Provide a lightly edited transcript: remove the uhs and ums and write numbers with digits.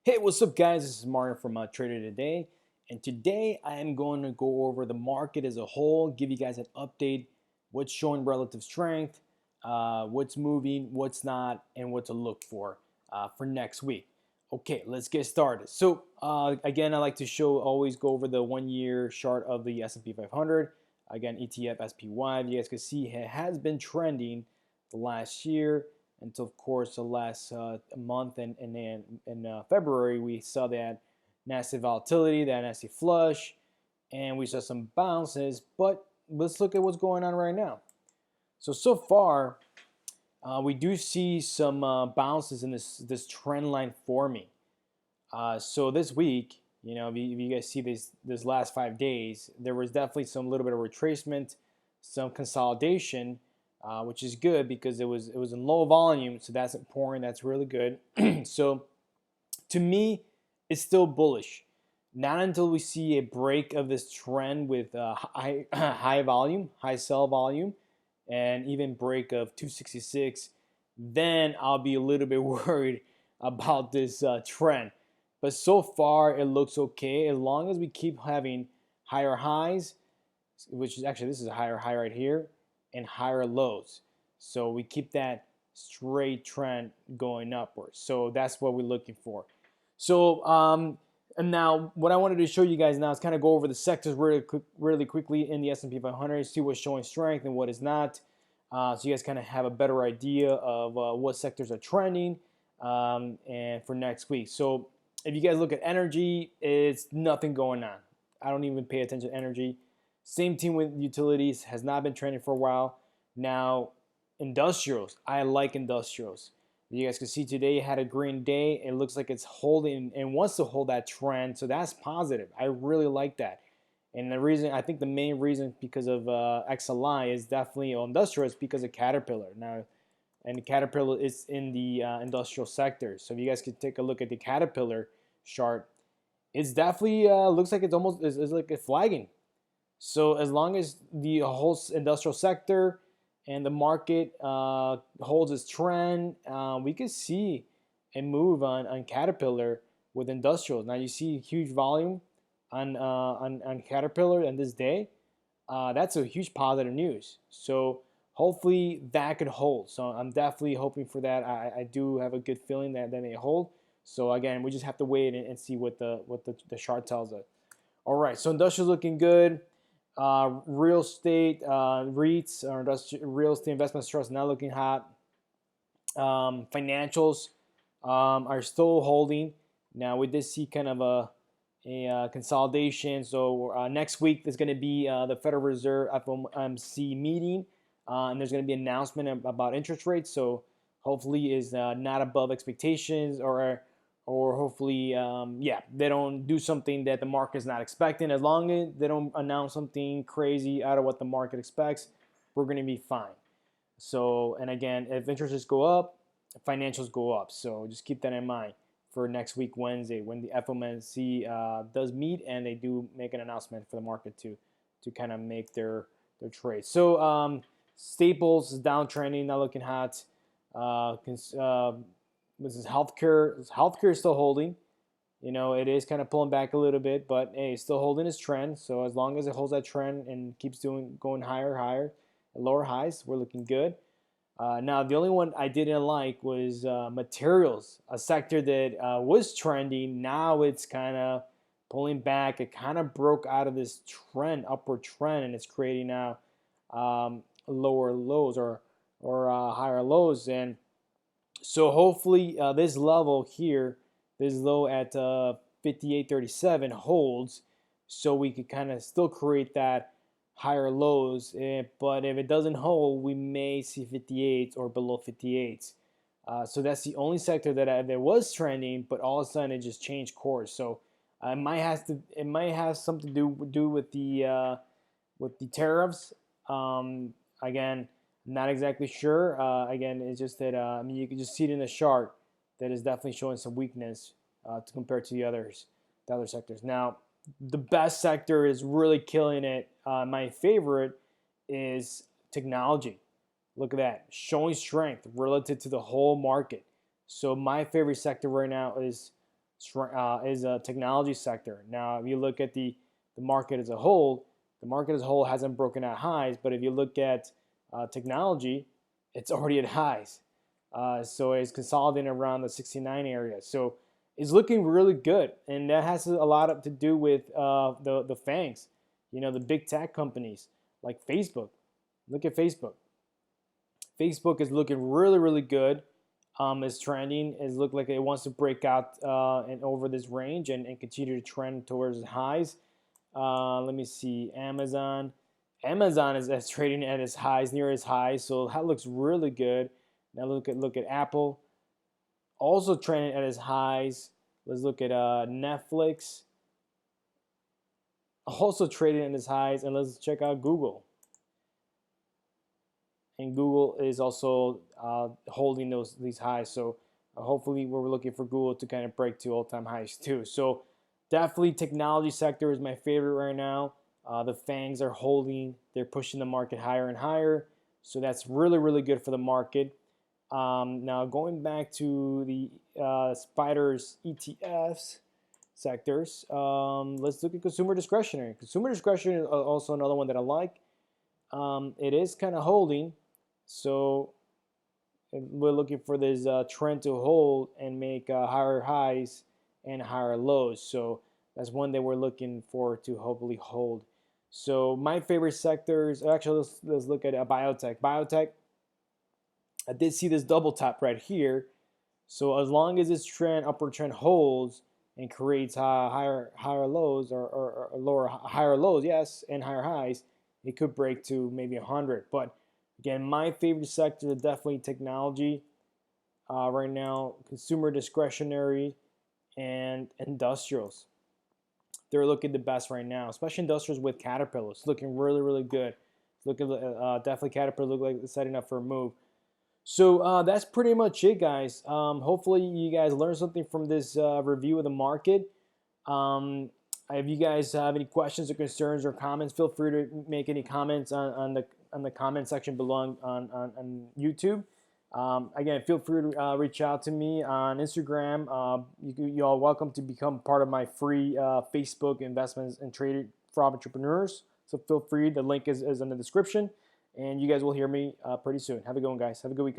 Hey, what's up, guys? This is Mario from Trader Today, and today I am going to go over the market as a whole, give you guys an update, what's showing relative strength, what's moving, what's not, and what to look for next week. Okay, let's get started. So again, I like to always go over the 1 year chart of the S&P 500. Again, ETF SPY. You guys can see it has been trending the last year until, of course, the last month, and then in February we saw that nasty volatility, that nasty flush, and we saw some bounces. But let's look at what's going on right now. So far, we do see some bounces in this trend line forming. So this week, if you guys see this last 5 days, there was definitely some little bit of retracement, some consolidation, which is good because it was in low volume, so that's important. That's really good. So to me, it's still bullish. Not until we see a break of this trend with high volume, high sell volume, and even break of 266, then I'll be a little bit worried about this trend. But so far, it looks okay as long as we keep having higher highs, which is actually, this is a higher high right here, and higher lows. So we keep that straight trend going upwards. So that's what we're looking for. So and now what I wanted to show you guys now is kind of go over the sectors really quickly in the S&P 500, see what's showing strength and what is not. So you guys kind of have a better idea of what sectors are trending and for next week. So if you guys look at energy, it's nothing going on. I don't even pay attention to energy. Same team with utilities, has not been trending for a while. Now, industrials, I like industrials. You guys can see today it had a green day. It looks like it's holding and wants to hold that trend, so that's positive. I really like that. And the reason, I think the main reason because of XLI is definitely industrial is because of Caterpillar. Now, and Caterpillar is in the industrial sector. So if you guys could take a look at the Caterpillar chart, it's definitely looks like it's almost is like a flagging. So as long as the whole industrial sector and the market holds its trend, we could see a move on Caterpillar with industrials. Now you see huge volume on Caterpillar in this day. That's a huge positive news. So hopefully that could hold. So I'm definitely hoping for that. I do have a good feeling that they may hold. So again, we just have to wait and see what the chart tells us. All right, so industrial looking good. Real estate REITs or real estate investment trusts not looking hot. Financials are still holding. Now we did see kind of a consolidation. So next week there's going to be the Federal Reserve FOMC meeting, and there's going to be an announcement about interest rates. So hopefully is not above expectations, or hopefully, yeah, they don't do something that the market is not expecting. As long as they don't announce something crazy out of what the market expects, we're going to be fine. So, and again, if interest rates go up, financials go up. So just keep that in mind for next week, Wednesday, when the FOMC does meet and they do make an announcement for the market to kind of make their trade. So staples is downtrending, not looking hot. This is healthcare. Healthcare is still holding. It is kind of pulling back a little bit, but hey, it's still holding its trend. So as long as it holds that trend and keeps going higher, lower highs, we're looking good. Now, the only one I didn't like was materials, a sector that was trending. Now it's kind of pulling back. It kind of broke out of this upward trend, and it's creating now lower lows or higher lows. And so hopefully this level here, this low at 58.37 holds, so we could kind of still create that higher lows. But if it doesn't hold, we may see 58 or below 58. So that's the only sector that was trending, but all of a sudden it just changed course. So it might have something to do with the tariffs. Again, not exactly sure. Again, it's just that you can just see it in the chart that is definitely showing some weakness compared to the other sectors. Now, the best sector is really killing it. My favorite is technology. Look at that, showing strength relative to the whole market. So my favorite sector right now is is a technology sector. Now, if you look at the market as a whole, the market as a whole hasn't broken out highs, but if you look at technology, it's already at highs. So it's consolidating around the 69 area. So it's looking really good, and that has a lot to do with the FANGs, the big tech companies like Facebook. Look at Facebook. Facebook is looking really, really good. It's trending. It looks like it wants to break out and over this range and continue to trend towards highs. Let me see. Amazon. Amazon is trading at its highs, near its highs, so that looks really good. Now look at Apple, also trending at its highs. Let's look at Netflix, also trading at its highs, and let's check out Google. And Google is also holding these highs. So hopefully we're looking for Google to kind of break to all-time highs too. So definitely technology sector is my favorite right now. The FANGs are holding. They're pushing the market higher and higher. So that's really, really good for the market. Now going back to the Spiders ETFs sectors, let's look at consumer discretionary. Consumer discretionary is also another one that I like. It is kind of holding. So we're looking for this trend to hold and make higher highs and higher lows. So that's one that we're looking for to hopefully hold. So my favorite sectors, actually, let's look at biotech. Biotech, I did see this double top right here. So as long as this upward trend holds and creates higher lows or lower higher lows, yes, and higher highs, it could break to maybe 100. But again, my favorite sector is definitely technology right now, consumer discretionary, and industrials. They're looking the best right now, especially industrials with Caterpillar. It's looking really, really good. It's looking definitely Caterpillar look like it's setting up for a move. So that's pretty much it, guys. Hopefully you guys learned something from this review of the market. If you guys have any questions or concerns or comments, feel free to make any comments on the comment section below on YouTube. Again, feel free to reach out to me on Instagram. You all welcome to become part of my free Facebook investments and trading for entrepreneurs. So feel free. The link is in the description, and you guys will hear me pretty soon. Have a good one, guys. Have a good weekend.